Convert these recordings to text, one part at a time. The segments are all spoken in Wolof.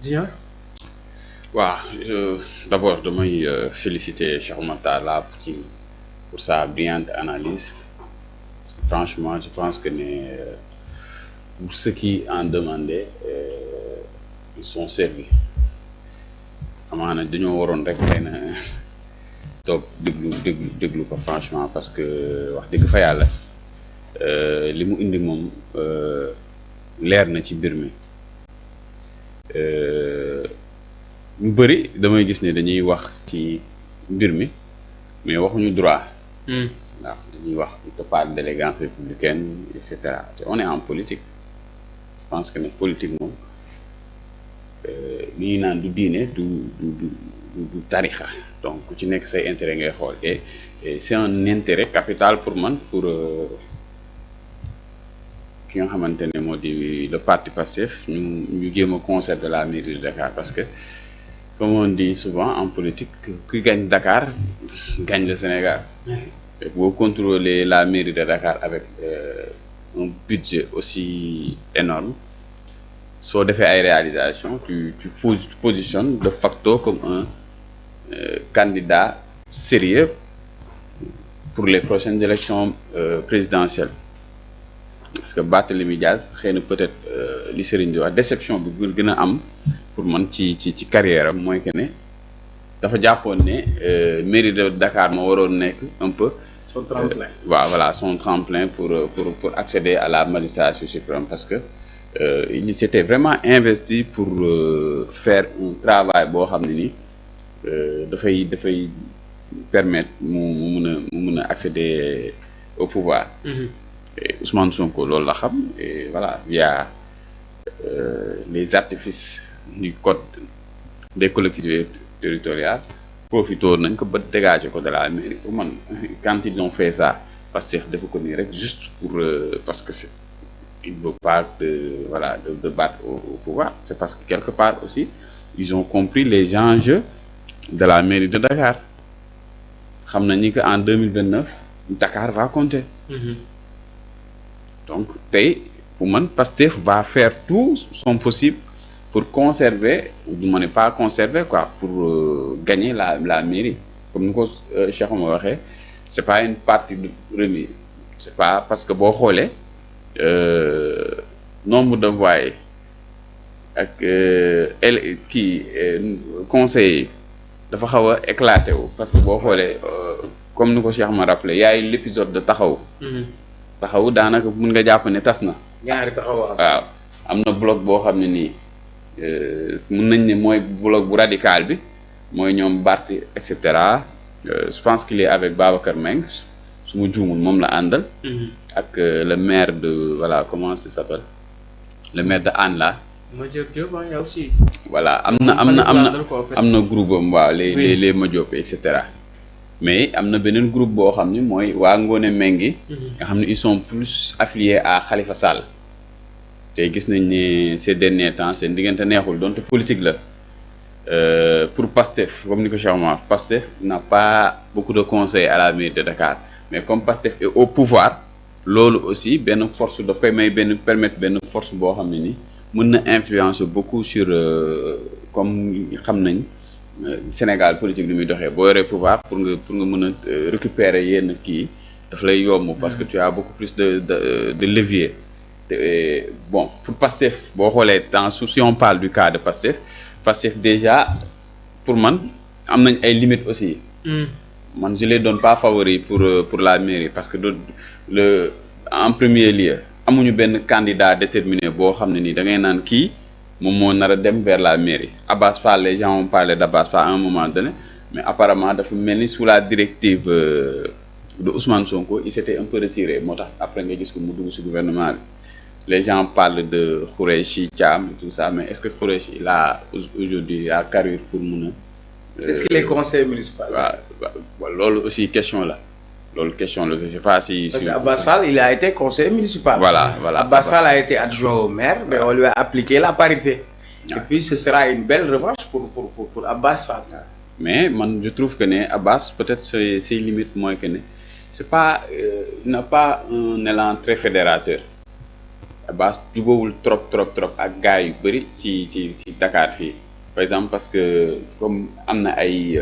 Junior. D'abord damay féliciter Cheikh Oumar Talla pour sa brillante analyse. Franchement, je pense que pour ceux qui en demandaient, ils sont servis. amaana dañoo waroon rek xëy na toog déglu ko franchement parce que wax dëgg fa yàlla li mu indi moom leer na ci mbir mi. ñu bëri damay gis ne dañuy wax ci mbir mi mais waxuñu droit. waaw dañuy wax te pas d'élégance républicaine et cetera te on est en politique. Je pense que ne politique moom li ñuy naan du diine du tarixa donc ku ci nekk say intérêt ngay xool et c'est un intérêt capital pour man pour ki nga xamante ne moo di le parti Pastef ñu jéem a conserver la mairie de Dakar parce que comme on dit souvent en politique qui gagne Dakar gagne le Sénégal. Et boo contrôler la mairie de Dakar avec un budget aussi énorme soo defee ay réalisation tu positionnes de facto comme un candidat sérieux pour les prochaines élections présidentielles. Parce que Barthélémy Dias xëy na peut-être li Serigne di wax déception bi gën a am pour man ci carrière am mooy que ne dafa jàppoon ne mairie de Dakar moo waroon nekk un peu son tremplin. Voilà son tremplin pour accéder à la magistrature suprême parce que il s'était vraiment investi pour faire un travail boo xam ne ni dafay permettre mu mun a accéder au pouvoir. Et Ousmane Sonko loolu la xam et voilà via les artifices du code des collectivités territoriales profité nañ ko ba dégager ko de la mairie pour man quand ils ont fait ça parce que dafa ko nii rek juste pour parce que il ne veut pas de battre au pouvoir. C'est parce que quelque part aussi ils ont compris les enjeux de la mairie de Dakar xam nañ que en 2029 Dakar va compter. Donc tey pour man Pastef va faire tout son possible pour conserver du ma ne pas conserver quoi pour gagner la mairie comme ni ko Cheikh Oumar waxee c'est pas une partie de remise c'est pas parce que boo xoolee nombre de voix yi ak conseillers dafa xaw a éclaté wu parce que boo xoolee comme ni ko Cheikh ma rappelé yaay l'épisode de taxaw daanaka mun nga jàpp ne tas na. ñaari taxaw waaw am na bloc boo xam ne nii mun nañ ne mooy bloc bu radical bi mooy ñoom Barth et cetera je pense qu'il est avec Babacar Mbengue su ma juumul moom la àndal. ak le maire de voilà comment ça s'appelle le maire de Hann là. Madiop Diop aussi. voilà am na groupe am waaw les Madiop et cetera. mais am na beneen groupe boo xam ne mooy waa Ngoné Mengi nga xam ne ils sont plus affiliés à Khalifa Sall te gis nañ ne ces derniers temps seen diggante neexul donte politique la pour Pastef comme ni ko Cheikh Oumar Pastef n'a pas beaucoup de conseils à la mairie de Dakar mais comme Pastef est au pouvoir loolu aussi benn force daf koy may permettre benn force boo xam ne ni mën na influencer beaucoup sur comme xam nañ Sénégal politique bi muy doxee boo yoree pouvoir pour nga mën a récupérer yenn kii daf lay yomb parce que tu as beaucoup plus de levier bon pour Pastef boo xoolee si on parle du cas de Pastef déjà pour man am nañ ay limites aussi. man je les donne pas favori pour la mairie parce que en premier lieu amuñu benn candidat déterminé boo xam ne nii da ngay naan kii moom moo nar a dem vers la mairie. Abbas Fall, les gens ont parlé d'Abbas Fall à un moment donné mais apparemment dafa mel ni sous la directive de Ousmane Sonko il s'était un peu retiré moo tax après nga gis ko mu dugg ci gouvernement bi. Les gens parlent de Khoureyssi Thiam et tout ça mais est-ce que Khoureyssi il a aujourd'hui la carrure pour mun a. Est-ce qu'il est conseiller municipal. waaw loolu aussi question la. loolu question la je sais pas si. Parce que Abbas Fall il a été conseiller municipal. Voilà. Abbas Fall a été adjoint au maire mais on lui a appliqué la parité. Et puis ce sera une belle revanche pour Abbas Fall. Mais man je trouve que ne Abbas peut-être ses limites mooy que ne c'est pas il n'a pas un élan très fédérateur. Abass jubawul trop ak gars yu bëri ci Dakar fii par exemple parce que comme am na ay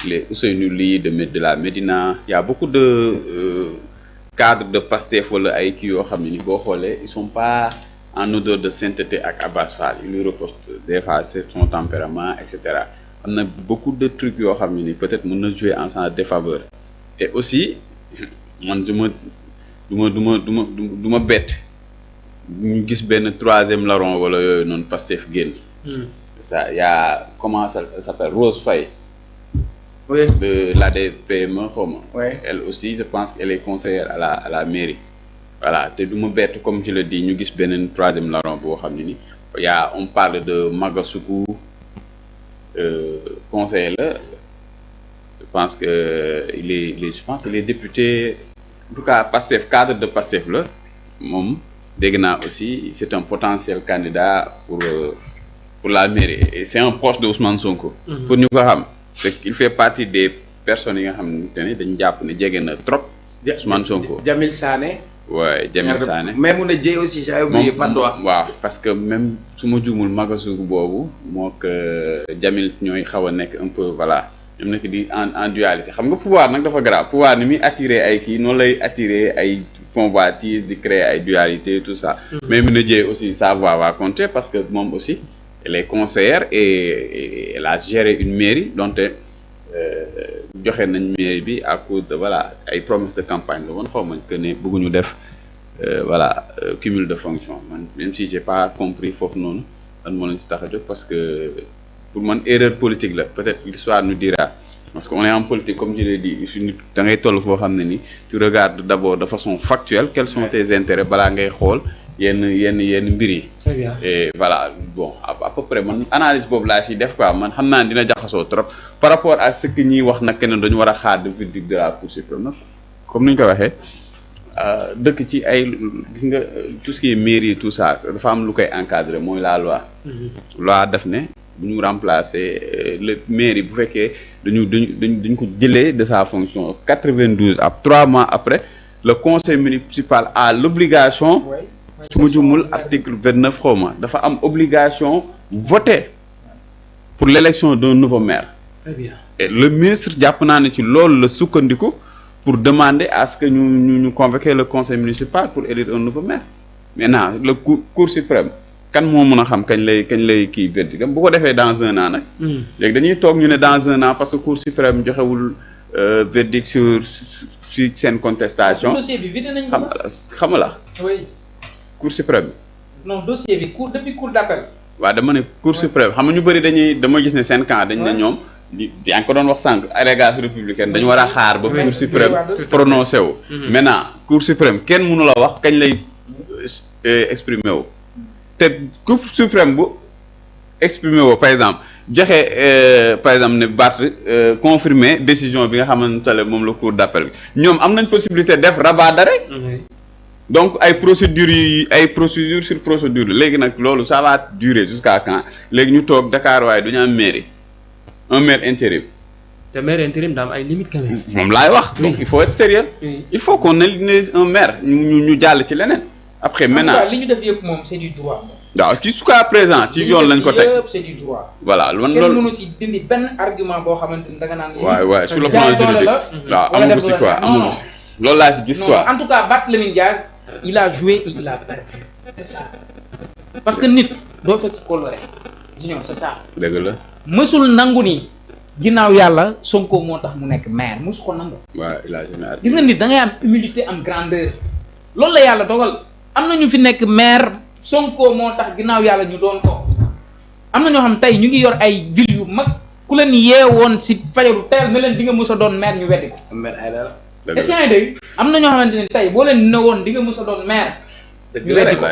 les Ousseynou Ly de la Médina y a beaucoup de cadres de Pastef wala ay kii yoo xam ne ni boo xoolee ils sont pas en odeur de sainteté ak Abass Fall il lui reproche des fois c'est son tempérament et cetera am na beaucoup de trucs yoo xam ne ni peut-être mën na jouer en sa défaveur et aussi man du ma bett ñu gis benn troisième larron wala yooyu noonu Pastef génn. Ça y a comment ça s'appelle Rose Faye. Oui. De l'ADPME xaw ma. Oui. Elle aussi je pense qu'elle est conseillère à la mairie. Voilà te du ma bett comme je le dis ñu gis beneen troisième larron boo xam ne ni on parle de Magasuku conseiller la je pense que je pense qu'il est député en tout cas Pastef cadre de Pastef la moom dégg naa aussi c'est un potentiel candidat pour la mairie et c'est un proche de Ousmane Sonko. Pour ñu ko xam c'est qu'il fait partie des personnes yi nga xamante ne dañu jàpp ne jege na trop Ousmane Sonko. Jamil Sané. Ouais, Jamil Sané. Même on a dit aussi j'ai oublié pas toi. Waaw parce que même su ma juumul Magasuku boobu moo que Jamil ñooy xaw a nekk un peu voilà ñoom nekk di en dualité xam nga pouvoir nag dafa grave pouvoir ni muy attirer ay kii noonu lay attirer ay convoitises di créer ay dualité tout ça. Mais Mine Dieye aussi sa voix va compter parce que moom aussi elle est conseillère et elle a géré une mairie donte joxe nañ mairie bi à cause de voilà ay promesses de campagne la woon xaw ma que ne bëgguñu def voilà cumul de fonction man même si j'ai pas compris foofu noonu lan moo leen si tax a jóg parce que pour man erreur politique la peut-être l'histoire nous dira parce que on est en politique comme je l'ai dit su nit da ngay toll foo xam ne ni tu regardes d'abord de façon factuelle quels sont tes intérêts balaa ngay xool yenn mbir yi. Très bien. Et voilà bon à peu près man analyse boobu laa si def quoi man xam naa dina jaxasoo trop par rapport à ce que ñuy wax nag kenn dañu war a xaar de verdict de la Cour suprême nag comme ni ñu ko waxee dëkk ci ay gis nga tout ce qui est mairie tout ça dafa am lu koy encadrer mooy la loi. Loi def ne bu ñu remplacer le mairie bu fekkee dañ ko jëlee de sa fonction 92 à 3 mois après le conseil municipal a l'obligation. su ma jumul article 29 xaw ma dafa am obligation voter pour l'élection d'un nouveau maire. Très bien. Et le ministre jàpp naa ne ci loolu la sukkandiku pour demander à ce que ñu convoquer le conseil municipal pour élire un nouveau maire. Maintenant le cour suprême kan moo mën a xam kañ lay kii verdict bu ko defee dans un an nag. léegi dañuy toog ñu ne dans un an parce que cour suprême joxewul verdict sur seen contestation. dossier bi vidé nañ ko sax xam la. oui. Cour suprême. Non dossier bi depuis cour d'appel. waaw dama ne Cour suprême xam nga ñu bëri dama gis ne seen camp dañ ne ñoom yaa ngi ko doon wax sànq allégation républicaine dañu war a xaar ba Cour suprême prononcé wu. Maintenant Cour suprême kenn mënu la wax kañ lay exprimer wu te Cour suprême bu exprimer wu par exemple joxe par exemple ne Barth confirmer décision bi nga xamante ne moom la Cour d'appel ñoom am nañ possibilité def rabat d'arrêt. Donc ay procédure sur procédure léegi nag loolu ça va durer jusqu'à quand léegi ñu toog Dakar waaye du ñu am mairie un maire intérim. te maire intérim daa am ay limites quand même. moom laay wax. donc il faut être sérieux. Il faut qu'on élise un maire ñu jàll ci leneen. après maintenant li ñu def yëpp moom c'est du droit. waaw ci jusqu'à présent ci yoon lañ ko teg yëpp c'est du droit. voilà loolu kenn mënu si dindi benn argument boo xamante ni danga naan. waaw sur le plan juridique waaw amuñu si quoi amuñu si. loolu laa si gis quoi en tout cas Barthélémy Dias il a joué et il a perdu c'est ça parce que nit doo fekk coloré Junior c'est ça. dëgg la mësul nangu ni ginnaaw yàlla Sonko moo tax mu nekk maire mësu ko nangu. waaw il a jamais gis nga nit da ngay am humilité am grandeur loolu la yàlla dogal am na ñu fi nekk maire Sonko moo tax ginnaaw yàlla ñu doon ko am na ñoo xam tey ñu ngi yor ay ville yu mag ku leen yeewoon si fajaru teel na leen di nga mës a doon maire ñu weddi ko. maire ay dara. est-ce que day am na ñoo xamante ne tey boo leen ne woon di nga mës a doon maire. ñu weddi ko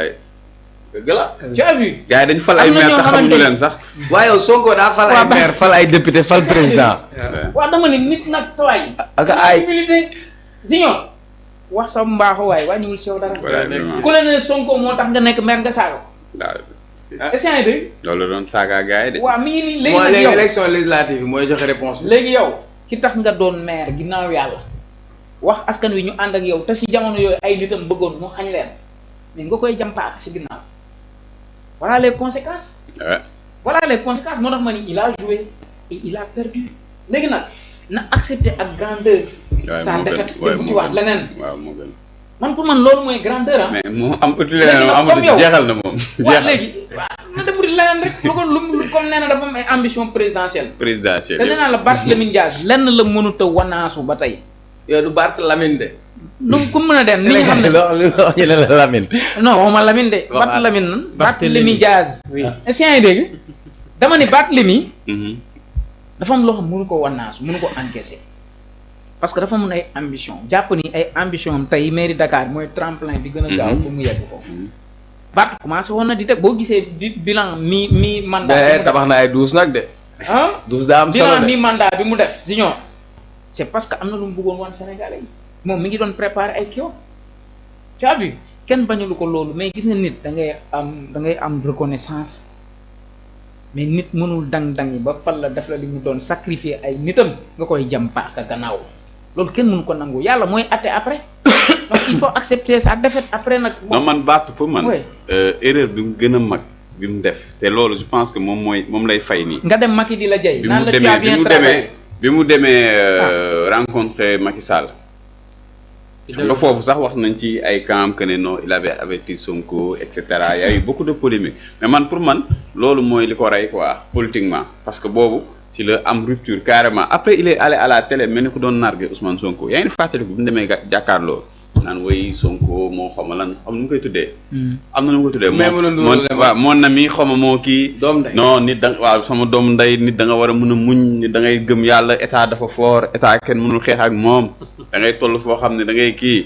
dëgg la. tu as vu. gars yi dañu fal ay maire te xamuñu leen sax. waaye yow Sonko daa fal ay maire fal ay député fal président. waaw dama ne nit nag sa waay. ak ay humilité Junior wax sa mbaaxu waay wàññiwul si yow dara. ku leen ne Sonko moo tax nga nekk maire nga saaga. waaw est-ce que day. loolu doon saaga gars yi de. waaw mi ngi nii léegi mooy nag léegi yow élection législative bi mooy joxe réponse bi. léegi yow ki tax nga doon maire ginnaaw yàlla wax askan wi ñu ànd ak yow te si jamono yooyu ay nitam bëggoon mu xañ leen mais nga koy jàmpaak si ginnaaw voilà les conséquences. voilà les conséquences moo tax ma ni il a joué et il a perdu léegi nag na accepter ak grandeur. sa défaite te bu ci wax leneen. waaw moo gën. man pour man loolu mooy grandeur ah. mais mu am uti leneen amul jeexal na moom. jeexal léegi waaw na defuti leneen rek lu comme nee na dafa am ay ambition présidentielle. présidentielle te nee naa la Barthélémy Dias lenn la mënut a wanaasu ba tey. yow du Barthélémy de. nu ku mën a dem ni nga xam ne ñu ne la Lamine. non waxuma Lamine de. Barthélémy nan Barthélémy Dias. oui est-ce que yaa ngi dégg dama ni Barthélémy. dafa am loo xam mënu ko wanaasu mënu ko encaisser. parce que dafa mun ay ambition jàpp ni ay ambition am tey mairie Dakar mooy tremplin bi gën a gaaw pour mu yegg ko. Bart commencé woon na di teg boo gisee bilan mi mandat. tabax na ay 12 nag de. ah 12 daa am solo de bilan mi mandat bi mu def Junior. c'est parce que am na lu mu bëggoon wan Sénégalais yi moom mi ngi doon préparer ay kii tu as vu kenn bañalu ko loolu mais gis nga nit da ngay am reconnaissance mais nit mënul dang-dang yi ba fal la def la li mu doon sacrifier ay nitam nga koy jam paaka gannaaw loolu kenn mënu ko nangu yàlla mooy atte après donc il faut accepter sa défaite après nag. non man baatu pour man. erreur bi mu gën a mag bi mu def te loolu je pense que moom lay fay nii. nga dem Macky di la jay. naan la tu as bien travaillé bi mu demee rencontrer Macky Sall. xam nga foofu sax wax nañ ci ay camp que ne non il avait averti Sonko et cetera y a eu beaucoup de polémique mais man pour man loolu mooy li ko rey quoi politiquement parce que boobu ci la am rupture carrément après il est allé à la télé mel ni ko doon nargué Ousmane Sonko yaa ngi fàttaliku bu mu demee jàkkaarloo naan way Sonko moo xawma lan xam nu mu koy tuddee. am na nu mu koy tuddee. waaw mon ami xawma moo kii. doom ndey non nit da waaw sama doom ndey nit da nga war a mën a muñ nit da ngay gëm yàlla état dafa fort état kenn mënul xeex ak moom da ngay toll foo xam ne da ngay kii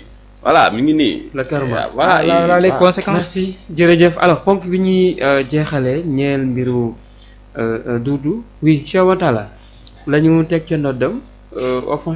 voilà mi ngi nii. la karma voilà les conséquences. merci jërëjëf alors ponk bi ñuy jeexalee ñeel mbiru Doudou oui Cheikh Wantala la ñu teg ca ndoddam au fond